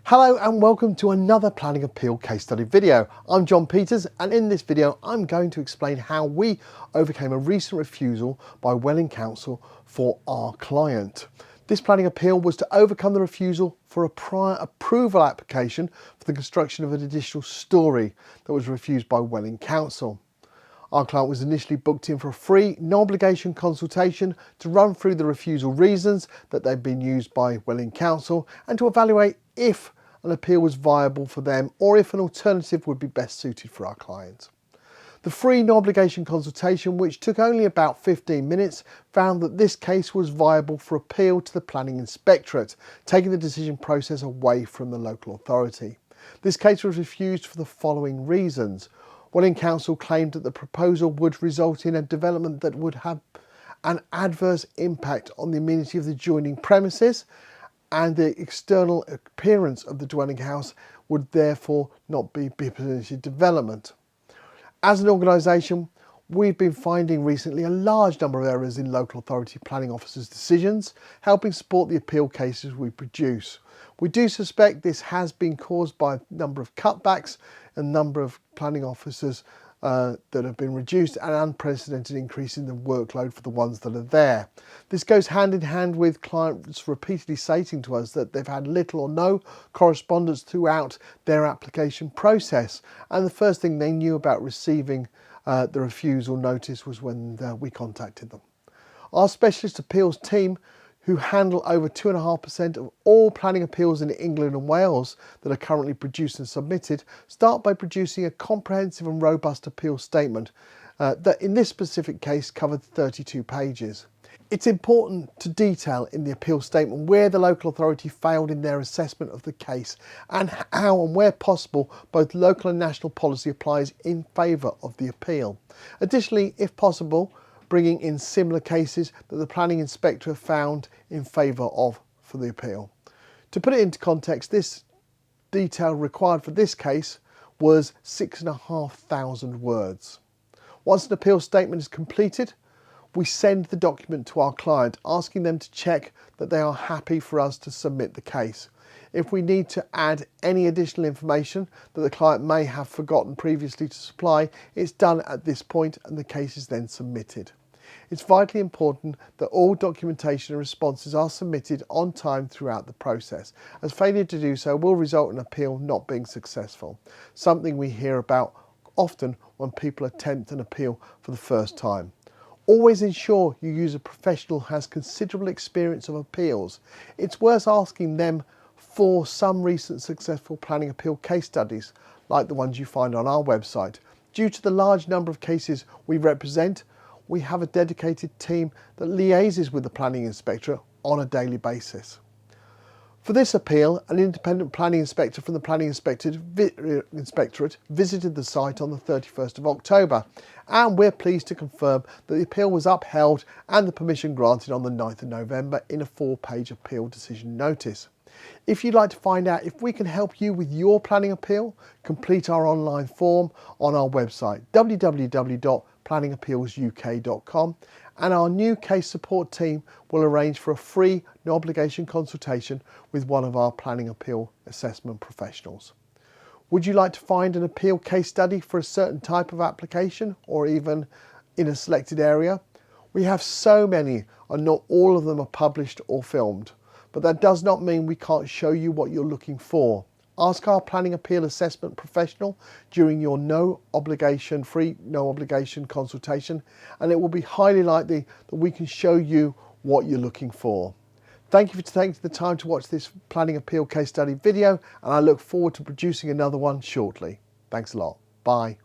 Hello and welcome to another planning appeal case study video. I'm John Peters, and in this video I'm going to explain how we overcame a recent refusal by Welwyn Council for our client. This planning appeal was to overcome the refusal for a prior approval application for the construction of an additional storey that was refused by Welwyn Council. Our client was initially booked in for a free, no obligation consultation to run through the refusal reasons that they'd been used by Welwyn Council and to evaluate if an appeal was viable for them or if an alternative would be best suited for our client. The free no obligation consultation, which took only about 15 minutes, found that this case was viable for appeal to the Planning Inspectorate, taking the decision process away from the local authority. This case was refused for the following reasons. Welwyn Council claimed that the proposal would result in a development that would have an adverse impact on the amenity of the adjoining premises, and the external appearance of the dwelling house would therefore not be permitted development. As an organisation, we've been finding recently a large number of errors in local authority planning officers' decisions, helping support the appeal cases we produce. We do suspect this has been caused by a number of cutbacks, a number of planning officers that have been reduced, and an unprecedented increase in the workload for the ones that are there. This goes hand in hand with clients repeatedly stating to us that they've had little or no correspondence throughout their application process, and the first thing they knew about receiving the refusal notice was when we contacted them. Our specialist appeals team, who handle over 2.5% of all planning appeals in England and Wales that are currently produced and submitted, start by producing a comprehensive and robust appeal statement that in this specific case covered 32 pages. It's important to detail in the appeal statement where the local authority failed in their assessment of the case and how and where possible both local and national policy applies in favour of the appeal. Additionally, if possible, bringing in similar cases that the Planning Inspector found in favour of for the appeal. To put it into context, this detail required for this case was 6,500 words. Once an appeal statement is completed, we send the document to our client, asking them to check that they are happy for us to submit the case. If we need to add any additional information that the client may have forgotten previously to supply, it's done at this point and the case is then submitted. It's vitally important that all documentation and responses are submitted on time throughout the process, as failure to do so will result in an appeal not being successful, something we hear about often when people attempt an appeal for the first time. Always ensure you use a professional who has considerable experience of appeals. It's worth asking them for some recent successful planning appeal case studies, like the ones you find on our website. Due to the large number of cases we represent, we have a dedicated team that liaises with the Planning Inspectorate on a daily basis. For this appeal, an independent planning inspector from the Planning Inspectorate visited the site on the 31st of October, and we're pleased to confirm that the appeal was upheld and the permission granted on the 9th of November in a 4-page appeal decision notice. If you'd like to find out if we can help you with your planning appeal, complete our online form on our website www.planningappealsuk.com, and our new case support team will arrange for a free no obligation consultation with one of our planning appeal assessment professionals. Would you like to find an appeal case study for a certain type of application or even in a selected area? We have so many and not all of them are published or filmed. But that does not mean we can't show you what you're looking for. Ask our planning appeal assessment professional during your free no obligation consultation, and it will be highly likely that we can show you what you're looking for. Thank you for taking the time to watch this planning appeal case study video, and I look forward to producing another one shortly. Thanks a lot. Bye.